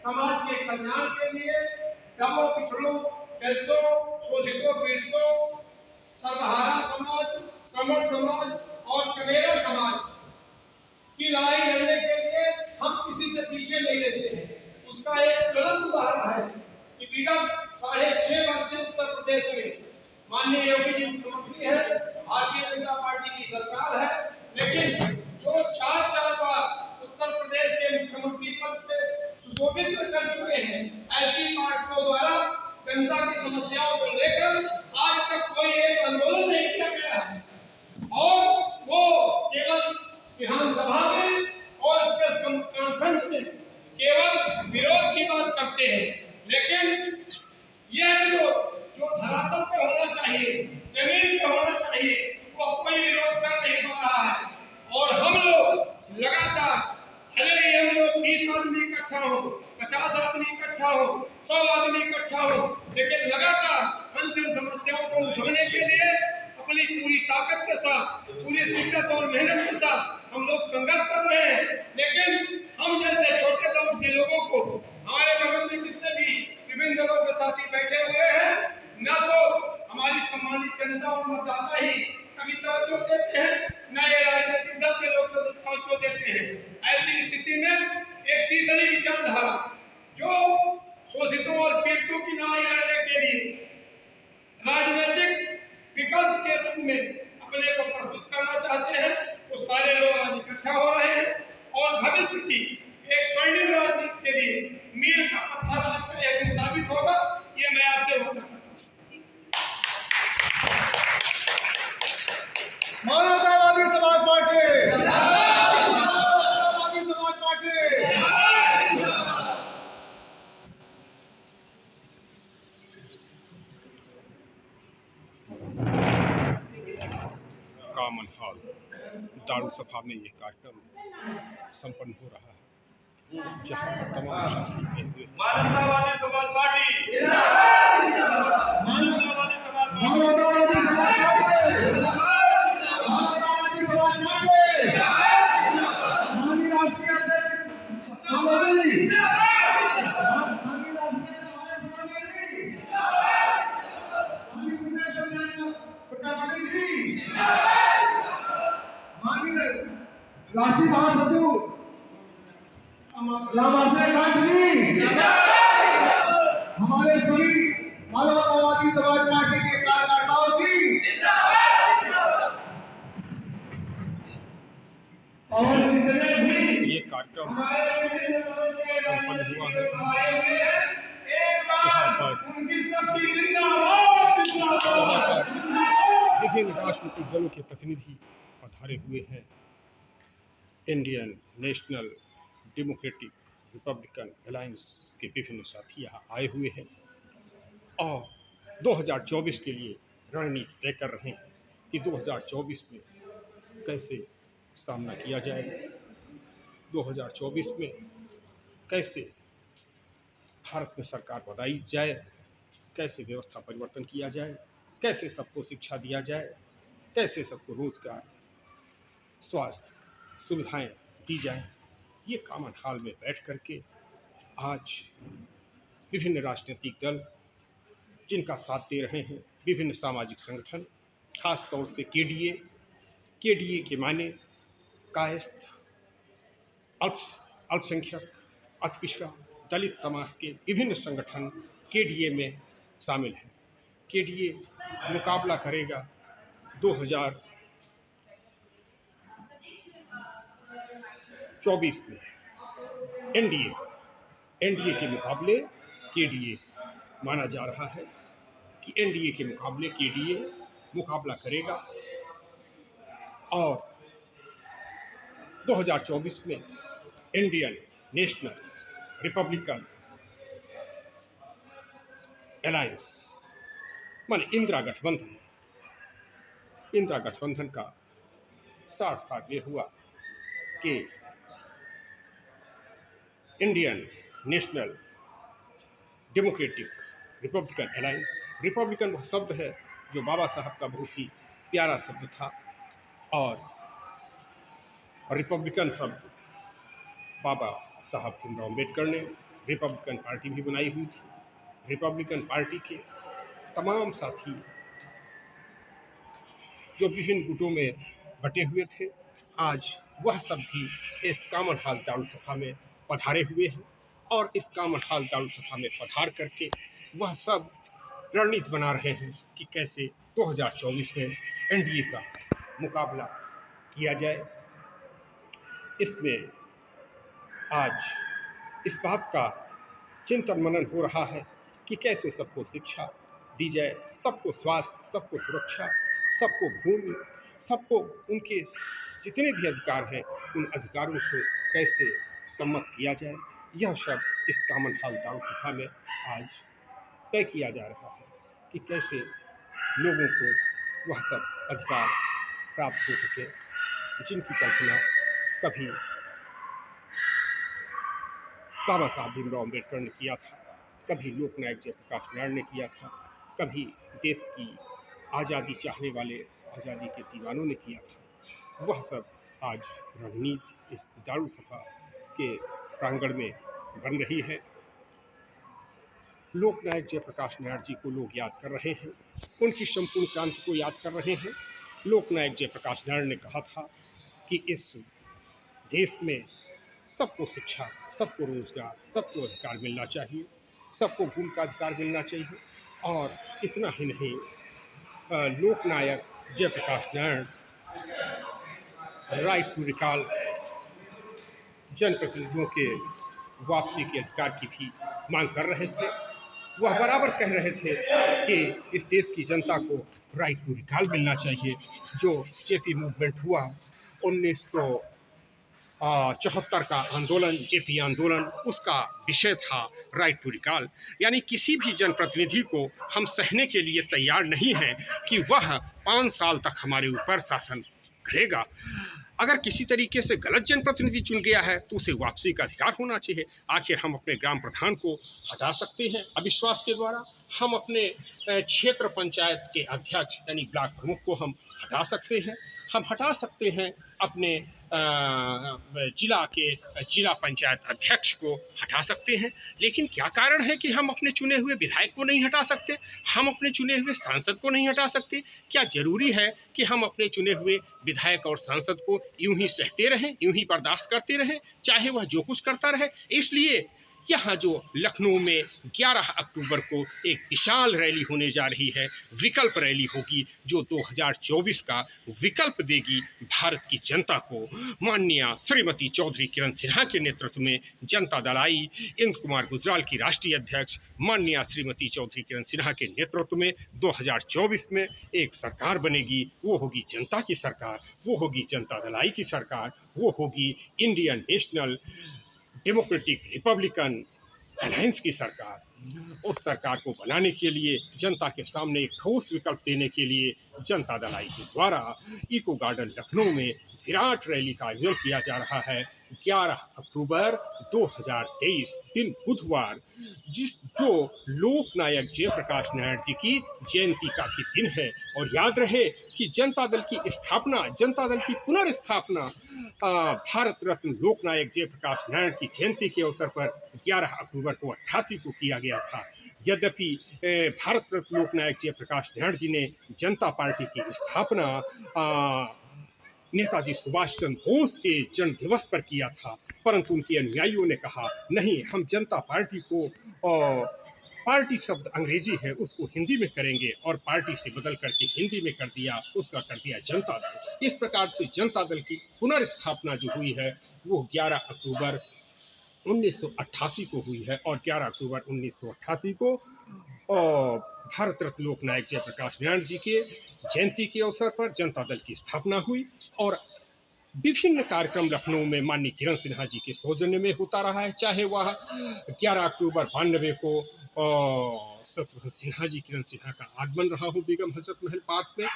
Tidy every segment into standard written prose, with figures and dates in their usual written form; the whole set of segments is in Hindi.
समाज के कल्याण के लिए दबों, पिछड़ों, दलितों, शोषितों, पीड़ितों, सर्वहारा समाज, समर्थ समाज और कमेरा समाज की लड़ाई लड़ने के लिए हम किसी से पीछे नहीं रहते हैं। उसका एक ज्वलंत उदाहरण है कि विगत 6.5 वर्ष से उत्तर प्रदेश में माननीय योगी जी मुख्यमंत्री है, भारतीय जनता पार्टी की सरकार है, लेकिन जो 4 बार उत्तर प्रदेश के मुख्यमंत्री पद पे सुशोभित कर चुके हैं, ऐसी पार्टियों द्वारा जनता की समस्याओं को लेकर आज तक कोई एक आंदोलन नहीं किया गया है और वो केवल विधानसभा में और प्रेस कॉन्फ्रेंस में केवल विरोध की बात करते हैं। लेकिन यह विरोध जो धरातल पे होना चाहिए, जमीन पे होना चाहिए, वो कोई विरोध कर नहीं पा रहा है। और हम लोग लगातार, भले ही हम लोग 20 आदमी इकट्ठा हो, 50 आदमी इकट्ठा हो, 100 आदमी इकट्ठा हो, लेकिन लगातार अंतिम समस्याओं को उठाने के लिए अपनी पूरी ताकत के साथ, पूरी शिद्दत और मेहनत के साथ हम लोग संघर्ष कर रहे हैं। लेकिन हम जैसे छोटे दल के लोगों को, हमारे बगल में जितने भी विभिन्न दलों के साथी बैठे हुए हैं, न तो हमारी सम्मानित जनता और मतदाता ही कभी तवज्जो देते हैं, न ये राजनीतिक दल के लोग तवज्जो देते हैं। ऐसी स्थिति में एक तीसरी विचारधारा जो शोषितों और पीड़ितों की लड़ाई लड़ने के लिए राजनीतिक विकल्प के रूप में अपने को प्रस्तुत करना चाहते हैं, वो सारे लोग आज इकट्ठा हो रहे हैं और भविष्य की एक स्वर्णिम राजनीति के लिए मील का पत्थर एक दिन साबित होगा। ये मैं आपसे वादा करता हूं। मानवतावादी समाज पार्टी, मानवतावादी समाज पार्टी। कॉमन हॉल दारू सभा में यह कार्यक्रम संपन्न हो रहा है, जहां तमाम मानवतावादी समाज पार्टी, मानवतावादी समाज पार्टी, मानवतावादी समाज पार्टी, मानवतावादी समाज पार्टी, माननीय राष्ट्रीय अध्यक्ष माननीय राष्ट्रीय महासचिव हमारे सभी मानवतावादी समाज पार्टी के कार्यकर्ताओं की और जितने भी ये कार्यक्रम संपन्न हुआ है, यहाँ पर विभिन्न राजनीतिक दलों के प्रतिनिधि पधारे हुए हैं। Indian national democratic Republican alliance के विभिन्न साथी यहाँ आए हुए हैं और 2024 के लिए रणनीति तय कर रहे हैं कि 2024 में कैसे सामना किया जाए, 2024 में कैसे भारत में सरकार बनाई जाए, कैसे व्यवस्था परिवर्तन किया जाए, कैसे सबको शिक्षा दिया जाए, कैसे सबको रोजगार, स्वास्थ्य सुविधाएं दी जाएं। ये कॉमन हॉल में बैठ करके आज विभिन्न राजनीतिक दल जिनका साथ दे रहे हैं, विभिन्न सामाजिक संगठन, खास तौर से केडीए के माने कायस्थ, अल्पसंख्यक, अतिपिछड़ा, दलित समाज के विभिन्न संगठन केडीए में शामिल हैं। केडीए मुकाबला करेगा 2024 में एनडीए के मुकाबले केडीए माना जा रहा है कि एनडीए के मुकाबले केडीए मुकाबला करेगा और 2024 में इंडियन नेशनल रिपब्लिकन अलायंस माने इंदिरा गठबंधन का सार्थ ये हुआ कि Indian national democratic Republican alliance, Republican वह शब्द है जो बाबा साहब का बहुत ही प्यारा शब्द था और रिपब्लिकन शब्द बाबा साहब भीमराव अम्बेडकर ने रिपब्लिकन पार्टी भी बनाई हुई थी। रिपब्लिकन पार्टी के तमाम साथी जो विभिन्न गुटों में बटे हुए थे, आज वह सब भी इस कॉमन हॉल दारुल में पधारे हुए हैं और इस कॉमन हॉल दारुल में पधार करके वह सब रणनीति बना रहे हैं कि कैसे 2024 में एनडीए का मुकाबला किया जाए। इसमें आज इस बात का चिंतन मनन हो रहा है कि कैसे सबको शिक्षा दी जाए, सबको स्वास्थ्य, सबको सुरक्षा, सबको भूमि, सबको उनके जितने भी अधिकार हैं उन अधिकारों से कैसे सम्मत किया जाए। यह सब इस कॉमन हॉल दारुल में आज तय किया जा रहा है कि कैसे लोगों को वह सब अधिकार प्राप्त हो सके जिनकी कल्पना कभी बाबा साहब भीमराव अम्बेडकर ने किया था, कभी लोकनायक जयप्रकाश नारायण ने किया था, कभी देश की आज़ादी चाहने वाले आज़ादी के दीवानों ने किया था। वह सब आज रणनीति इस दारुल सभा के प्रांगण में बन रही है। लोकनायक जयप्रकाश नारायण जी को लोग याद कर रहे हैं, उनकी संपूर्ण क्रांति को याद कर रहे हैं। लोकनायक जयप्रकाश नारायण ने कहा था कि इस देश में सबको शिक्षा, सबको रोजगार, सबको अधिकार मिलना चाहिए, सबको भूमि का अधिकार मिलना चाहिए। और इतना ही नहीं, Loknayak Jayaprakash Narayan right to recall जनप्रतिनिधियों के वापसी के अधिकार की भी मांग कर रहे थे। वह बराबर कह रहे थे कि इस देश की जनता को राइट टू रिकॉल मिलना चाहिए। जो जेपी मूवमेंट हुआ 1974 का आंदोलन, जेपी आंदोलन, उसका विषय था राइट टू रिकॉल। यानी किसी भी जनप्रतिनिधि को हम सहने के लिए तैयार नहीं हैं कि वह 5 साल तक हमारे ऊपर शासन करेगा। अगर किसी तरीके से गलत जनप्रतिनिधि चुन गया है तो उसे वापसी का अधिकार होना चाहिए। आखिर हम अपने ग्राम प्रधान को हटा सकते हैं अविश्वास के द्वारा, हम अपने क्षेत्र पंचायत के अध्यक्ष यानी ब्लॉक प्रमुख को हम हटा सकते हैं, हम हटा सकते हैं अपने जिला पंचायत अध्यक्ष को हटा सकते हैं। लेकिन क्या कारण है कि हम अपने चुने हुए विधायक को नहीं हटा सकते, हम अपने चुने हुए सांसद को नहीं हटा सकते? क्या जरूरी है कि हम अपने चुने हुए विधायक और सांसद को यूं ही सहते रहें, यूं ही बर्दाश्त करते रहें, चाहे वह जो कुछ करता रहे? इसलिए यहाँ जो लखनऊ में 11 अक्टूबर को एक विशाल रैली होने जा रही है, विकल्प रैली होगी, जो 2024 का विकल्प देगी भारत की जनता को। माननीय श्रीमती चौधरी किरण सिन्हा के नेतृत्व में जनता दल आई, इंद्र कुमार गुजराल की राष्ट्रीय अध्यक्ष माननीय श्रीमती चौधरी किरण सिन्हा के नेतृत्व में 2024 में एक सरकार बनेगी। वो होगी जनता की सरकार, वो होगी जनता दल आई की सरकार, वो होगी Indian national democratic Republican alliance की सरकार। उस सरकार को बनाने के लिए जनता के सामने एक ठोस विकल्प देने के लिए जनता दल आई के द्वारा इको गार्डन लखनऊ में विराट रैली का आयोजन किया जा रहा है 11 अक्टूबर 2023 दिन बुधवार, जो लोकनायक जयप्रकाश नारायण जी की जयंती का भी दिन है। और याद रहे कि जनता दल की स्थापना, जनता दल की पुनर्स्थापना भारत रत्न लोकनायक जयप्रकाश नारायण की जयंती के अवसर पर 11 अक्टूबर को 88 को किया गया था। यद्यपि भारत रत्न लोकनायक जयप्रकाश नारायण जी ने जनता पार्टी की स्थापना नेताजी सुभाष चंद्र बोस के जन्म दिवस पर किया था, परंतु उनके अनुयायियों ने कहा नहीं, हम जनता पार्टी को पार्टी शब्द अंग्रेजी है उसको हिंदी में करेंगे, और पार्टी से बदल करके हिंदी में कर दिया, उसका कर दिया जनता दल। इस प्रकार से जनता दल की पुनर्स्थापना जो हुई है वो 11 अक्टूबर 1988 को हुई है, और 11 अक्टूबर 1988 को भारत रत्न लोकनायक जयप्रकाश नारायण जी के जयंती के अवसर पर जनता दल की स्थापना हुई। और विभिन्न कार्यक्रम लखनऊ में माननीय किरण सिन्हा जी के सौजन्य में होता रहा है, चाहे वह 11 अक्टूबर 92 को शत्रुघ्न सिन्हा जी, किरण सिन्हा का आगमन रहा हो बेगम हजरत महल पार्क में,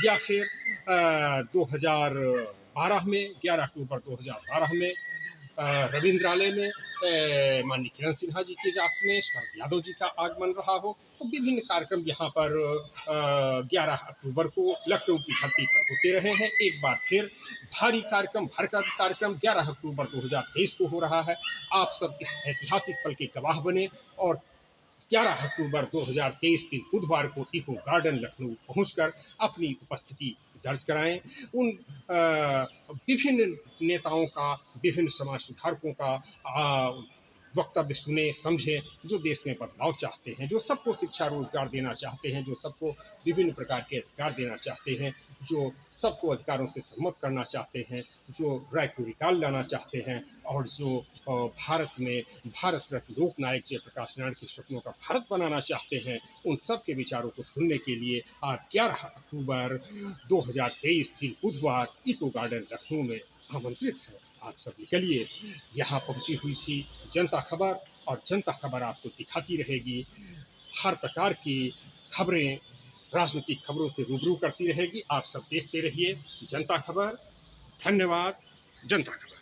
या फिर 2012 में 11 अक्टूबर 2012 में रविंद्रालय में माननीय किरण सिन्हा जी की याद में शरद यादव जी का आगमन रहा हो, तो विभिन्न कार्यक्रम यहाँ पर 11 अक्टूबर को लखनऊ की धरती पर होते रहे हैं। एक बार फिर भारी कार्यक्रम, भरकर कार्यक्रम 11 अक्टूबर 2023 को हो रहा है। आप सब इस ऐतिहासिक पल के गवाह बने और 11 अक्टूबर 2023 दिन बुधवार को इको गार्डन लखनऊ पहुंचकर अपनी उपस्थिति दर्ज कराएं। उन विभिन्न नेताओं का, विभिन्न समाज सुधारकों का वक्तव्य सुने, समझें, जो देश में बदलाव चाहते हैं, जो सबको शिक्षा रोजगार देना चाहते हैं, जो सबको विभिन्न प्रकार के अधिकार देना चाहते हैं, जो सबको अधिकारों से सम्मत करना चाहते हैं, जो राइट टू रिकॉल लाना चाहते हैं और जो भारत में भारत रत्न लोकनायक जयप्रकाश नारायण के सपनों का भारत बनाना चाहते हैं, उन सब के विचारों को सुनने के लिए आज 11 अक्टूबर 2023 दिन बुधवार इको गार्डन लखनऊ में आमंत्रित है। आप सब निकलिए। यहाँ पहुंची हुई थी जनता खबर और जनता खबर आपको दिखाती रहेगी, हर प्रकार की खबरें, राजनीतिक खबरों से रूबरू करती रहेगी। आप सब देखते रहिए जनता खबर। धन्यवाद। जनता खबर।